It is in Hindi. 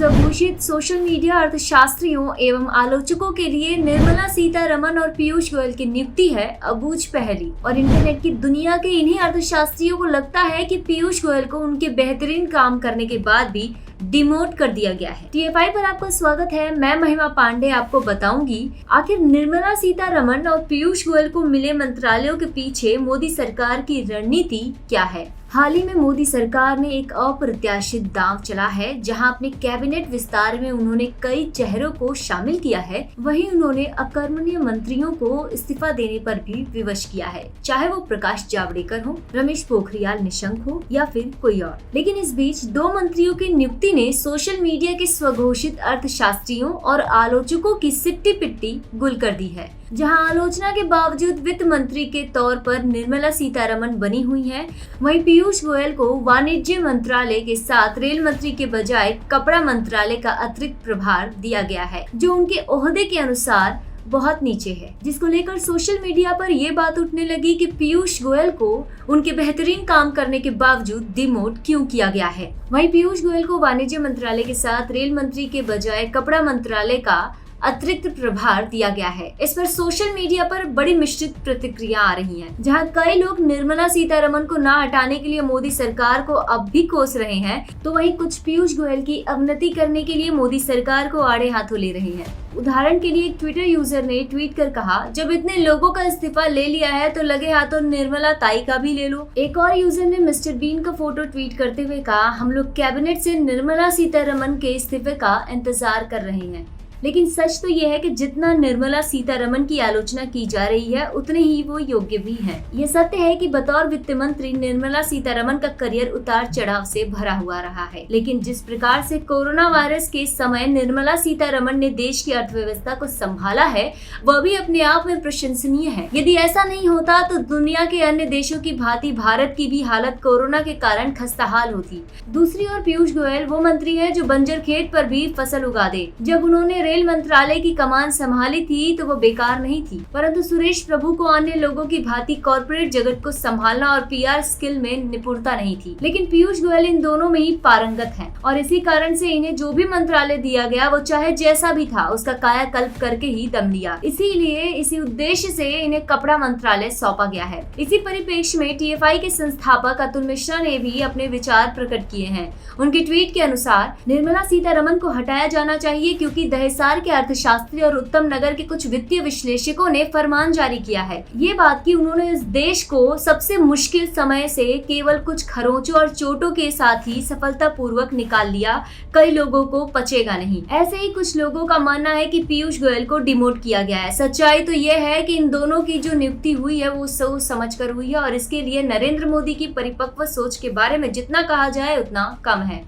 स्वघोषित सोशल मीडिया अर्थशास्त्रियों एवं आलोचकों के लिए निर्मला सीतारमण और पीयूष गोयल की नियुक्ति है अबूझ पहेली। और इंटरनेट की दुनिया के इन्हीं अर्थशास्त्रियों को लगता है कि पीयूष गोयल को उनके बेहतरीन काम करने के बाद भी डिमोट कर दिया गया है। TFI पर आपका स्वागत है। मैं महिमा पांडे आपको बताऊंगी आखिर निर्मला सीतारमण और पीयूष गोयल को मिले मंत्रालयों के पीछे मोदी सरकार की रणनीति क्या है। हाल ही में मोदी सरकार ने एक अप्रत्याशित दांव चला है, जहां अपने कैबिनेट विस्तार में उन्होंने कई चेहरों को शामिल किया है। वहीं उन्होंने अकर्मण्य मंत्रियों को इस्तीफा देने पर भी विवश किया है, चाहे वो प्रकाश जावड़ेकर हो, रमेश पोखरियाल निशंक हो या फिर कोई और। लेकिन इस बीच दो मंत्रियों की नियुक्ति ने सोशल मीडिया के स्वघोषित अर्थशास्त्रियों और आलोचकों की सिट्टी पिट्टी गुल कर दी है। जहां आलोचना के बावजूद वित्त मंत्री के तौर पर निर्मला सीतारमण बनी हुई हैं, वहीं पीयूष गोयल को वाणिज्य मंत्रालय के साथ रेल मंत्री के बजाय कपड़ा मंत्रालय का अतिरिक्त प्रभार दिया गया है, जो उनके ओहदे के अनुसार बहुत नीचे है। जिसको लेकर सोशल मीडिया पर ये बात उठने लगी कि पीयूष गोयल को उनके बेहतरीन काम करने के बावजूद डिमोट क्यों किया गया है। वहीं पीयूष गोयल को वाणिज्य मंत्रालय के साथ रेल मंत्री के बजाय कपड़ा मंत्रालय का अतिरिक्त प्रभार दिया गया है। इस पर सोशल मीडिया पर बड़ी मिश्रित प्रतिक्रिया आ रही हैं, जहां कई लोग निर्मला सीतारमण को ना हटाने के लिए मोदी सरकार को अब भी कोस रहे हैं, तो वहीं कुछ पीयूष गोयल की अवनति करने के लिए मोदी सरकार को आड़े हाथों ले रहे हैं। उदाहरण के लिए एक ट्विटर यूजर ने ट्वीट कर कहा, जब इतने लोगों का इस्तीफा ले लिया है तो लगे हाथों निर्मला ताई का भी ले लो। एक और यूजर ने मिस्टर बीन का फोटो ट्वीट करते हुए कहा, हम लोग कैबिनेट से निर्मला सीतारमण के इस्तीफे का इंतजार कर रहे हैं। लेकिन सच तो यह है कि जितना निर्मला सीतारमण की आलोचना की जा रही है, उतने ही वो योग्य भी हैं। ये सत्य है कि बतौर वित्त मंत्री निर्मला सीतारमण का करियर उतार चढ़ाव से भरा हुआ रहा है। लेकिन जिस प्रकार से कोरोना वायरस के समय निर्मला सीतारमण ने देश की अर्थव्यवस्था को संभाला है, वह भी अपने आप में प्रशंसनीय है। यदि ऐसा नहीं होता तो दुनिया के अन्य देशों की भांति भारत की भी हालत कोरोना के कारण खस्ताहाल होती। दूसरी ओर पीयूष गोयल वो मंत्री है जो बंजर खेत पर भी फसल उगा दे। जब उन्होंने रेल मंत्रालय की कमान संभाली थी तो वो बेकार नहीं थी, परंतु सुरेश प्रभु को अन्य लोगों की भांति कॉर्पोरेट जगत को संभालना और PR स्किल में निपुणता नहीं थी। लेकिन पीयूष गोयल इन दोनों में ही पारंगत हैं और इसी कारण से इन्हें जो भी मंत्रालय दिया गया वो चाहे जैसा भी था उसका कायाकल्प करके ही दम लिया। इसीलिए इसी उद्देश्य से इन्हें कपड़ा मंत्रालय सौंपा गया है। इसी परिप्रेक्ष्य में TFI के संस्थापक अतुल मिश्रा ने भी अपने विचार प्रकट किए हैं। उनके ट्वीट के अनुसार निर्मला सीतारमण को हटाया जाना चाहिए क्योंकि दहेसार के अर्थशास्त्री और उत्तम नगर के कुछ वित्तीय विश्लेषकों ने फरमान जारी किया है। ये बात कि उन्होंने इस देश को सबसे मुश्किल समय से केवल कुछ खरोंचों और चोटों के साथ ही सफलतापूर्वक निकाल लिया, कई लोगों को पचेगा नहीं। ऐसे ही कुछ लोगों का मानना है कि पीयूष गोयल को डिमोट किया गया है। सच्चाई तो यह है कि इन दोनों की जो नियुक्ति हुई है वो सोच समझ कर हुई है और इसके लिए नरेंद्र मोदी की परिपक्व सोच के बारे में जितना कहा जाए उतना कम है।